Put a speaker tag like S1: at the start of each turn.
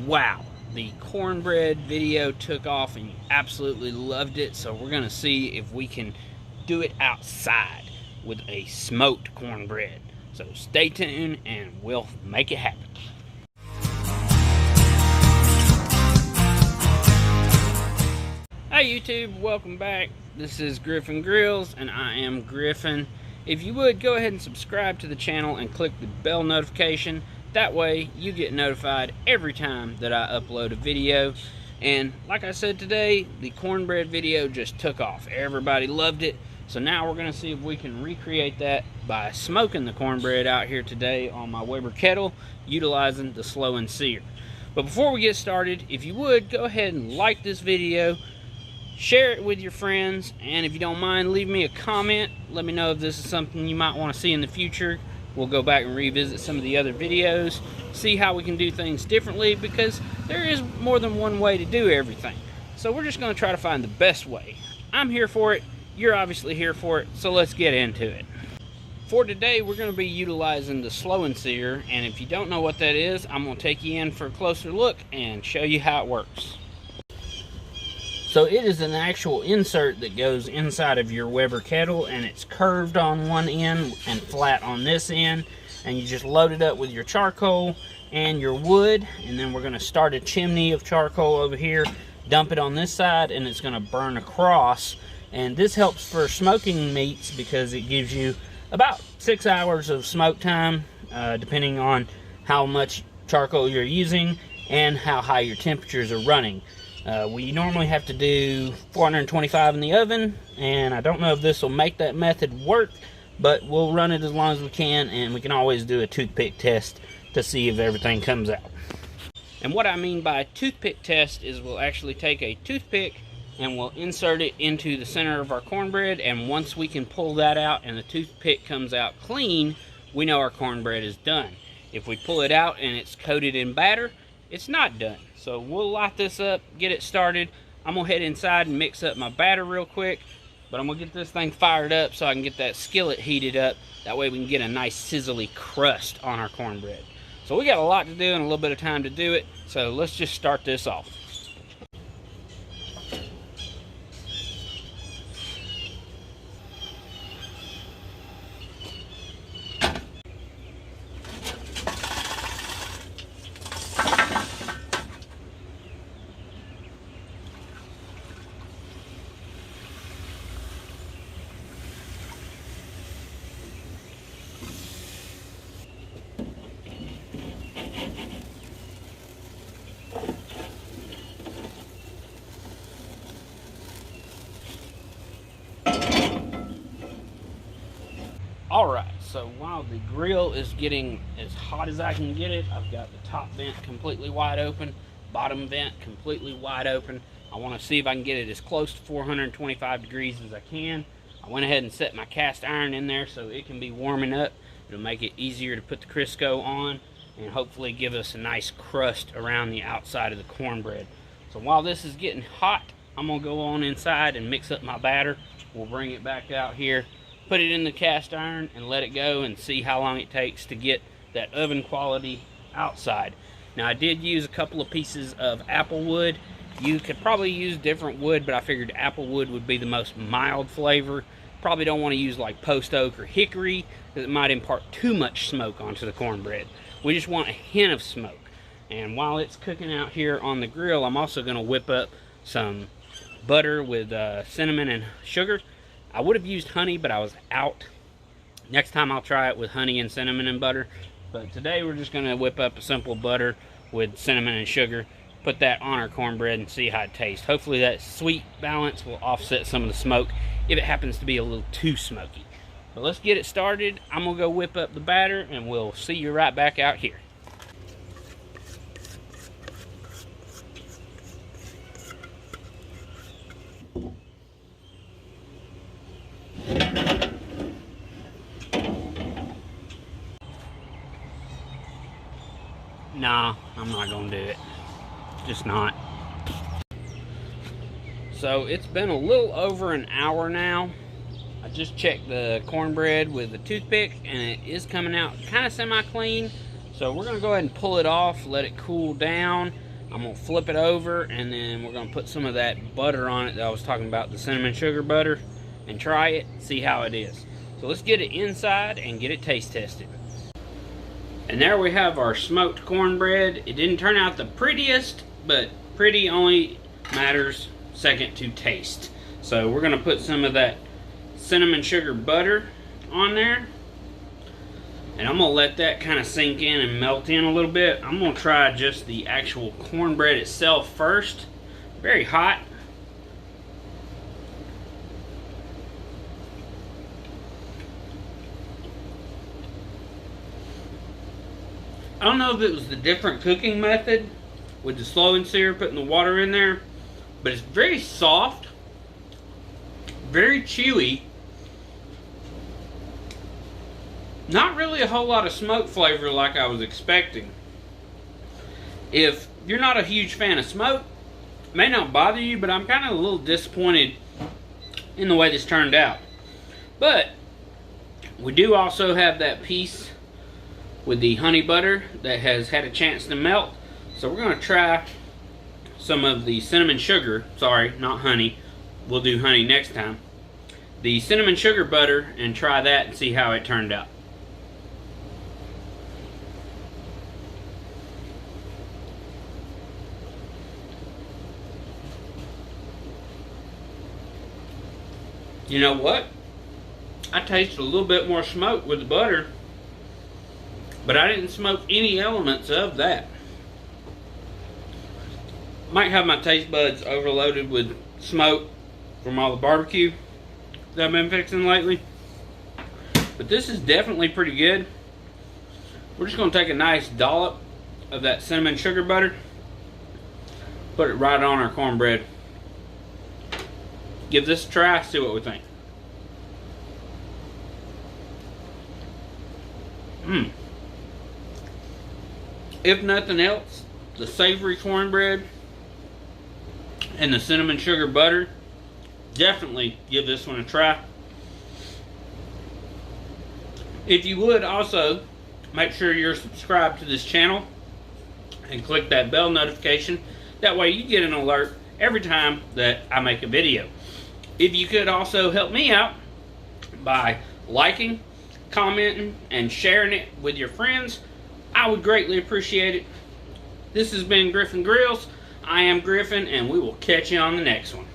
S1: Wow, the cornbread video took off and you absolutely loved it, so we're gonna see if we can do it outside with a smoked cornbread. So stay tuned and we'll make it happen. Hey YouTube, welcome back. This is Griffin Grills and I am Griffin. If you would, go ahead and subscribe to the channel and click the bell notification. That way you get notified every time that I upload a video. And like I said today, the cornbread video just took off. Everybody loved it. So now we're going to see if we can recreate that by smoking the cornbread out here today on my Weber Kettle, utilizing the slow and sear. But before we get started, if you would, go ahead and like this video, share it with your friends, and if you don't mind, leave me a comment. Let me know if this is something you might want to see in the future. We'll go back and revisit some of the other videos, see how we can do things differently, because there is more than one way to do everything. So we're just going to try to find the best way. I'm here for it. You're obviously here for it, so let's get into it. For today, we're going to be utilizing the slow and sear, and if you don't know what that is, I'm going to take you in for a closer look and show you how it works. So it is an actual insert that goes inside of your Weber Kettle, and it's curved on one end and flat on this end, and you just load it up with your charcoal and your wood, and then we're going to start a chimney of charcoal over here, dump it on this side, and it's going to burn across. And this helps for smoking meats because it gives you about 6 hours of smoke time, depending on how much charcoal you're using and how high your temperatures are running. We normally have to do 425 in the oven, and I don't know if this will make that method work, but we'll run it as long as we can, and we can always do a toothpick test to see if everything comes out. And what I mean by toothpick test is we'll actually take a toothpick and we'll insert it into the center of our cornbread, and once we can pull that out and the toothpick comes out clean, we know our cornbread is done. If we pull it out and it's coated in batter, it's not done. So we'll light this up, get it started. I'm gonna head inside and mix up my batter real quick, but I'm gonna get this thing fired up so I can get that skillet heated up. That way we can get a nice sizzly crust on our cornbread. So we got a lot to do and a little bit of time to do it, so let's just start this off. Alright, so while the grill is getting as hot as I can get it, I've got the top vent completely wide open, bottom vent completely wide open. I want to see if I can get it as close to 425 degrees as I can. I went ahead and set my cast iron in there so it can be warming up. It'll make it easier to put the Crisco on and hopefully give us a nice crust around the outside of the cornbread. So while this is getting hot, I'm going to go on inside and mix up my batter. We'll bring it back out here, put it in the cast iron and let it go and see how long it takes to get that oven quality outside. Now I did use a couple of pieces of apple wood. You could probably use different wood, but I figured apple wood would be the most mild flavor. Probably don't want to use like post oak or hickory because it might impart too much smoke onto the cornbread. We just want a hint of smoke. And while it's cooking out here on the grill, I'm also going to whip up some butter with cinnamon and sugar. I would have used honey, but I was out. Next time I'll try it with honey and cinnamon and butter. But today we're just going to whip up a simple butter with cinnamon and sugar. Put that on our cornbread and see how it tastes. Hopefully that sweet balance will offset some of the smoke if it happens to be a little too smoky. But let's get it started. I'm going to go whip up the batter and we'll see you right back out here. Nah, I'm not gonna do it. Just not. So it's been a little over an hour now. I just checked the cornbread with a toothpick and it is coming out kind of semi-clean. So we're gonna go ahead and pull it off, let it cool down. I'm going to flip it over, and then we're going to put some of that butter on it that I was talking about, the cinnamon sugar butter, and try it, see how it is. So let's get it inside and get it taste tested. And there we have our smoked cornbread. It didn't turn out the prettiest, but pretty only matters second to taste. So we're going to put some of that cinnamon sugar butter on there. And I'm going to let that kind of sink in and melt in a little bit. I'm going to try just the actual cornbread itself first. Very hot. I don't know if it was the different cooking method with the slow and sear, putting the water in there, but it's very soft, very chewy. Not really a whole lot of smoke flavor like I was expecting. If you're not a huge fan of smoke, it may not bother you, but I'm kind of a little disappointed in the way this turned out. But we do also have that piece with the honey butter that has had a chance to melt. So we're going to try some of the cinnamon sugar. Sorry, not honey. We'll do honey next time. The cinnamon sugar butter, and try that and see how it turned out. You know what? I tasted a little bit more smoke with the butter, but I didn't smoke any elements of that. Might have my taste buds overloaded with smoke from all the barbecue that I've been fixing lately. But this is definitely pretty good. We're just going to take a nice dollop of that cinnamon sugar butter, put it right on our cornbread. Give this a try, see what we think. If nothing else, the savory cornbread and the cinnamon sugar butter, definitely give this one a try. If you would also, make sure you're subscribed to this channel and click that bell notification. That way you get an alert every time that I make a video. If you could also help me out by liking, commenting, and sharing it with your friends, I would greatly appreciate it. This has been Griffin Grills. I am Griffin, and we will catch you on the next one.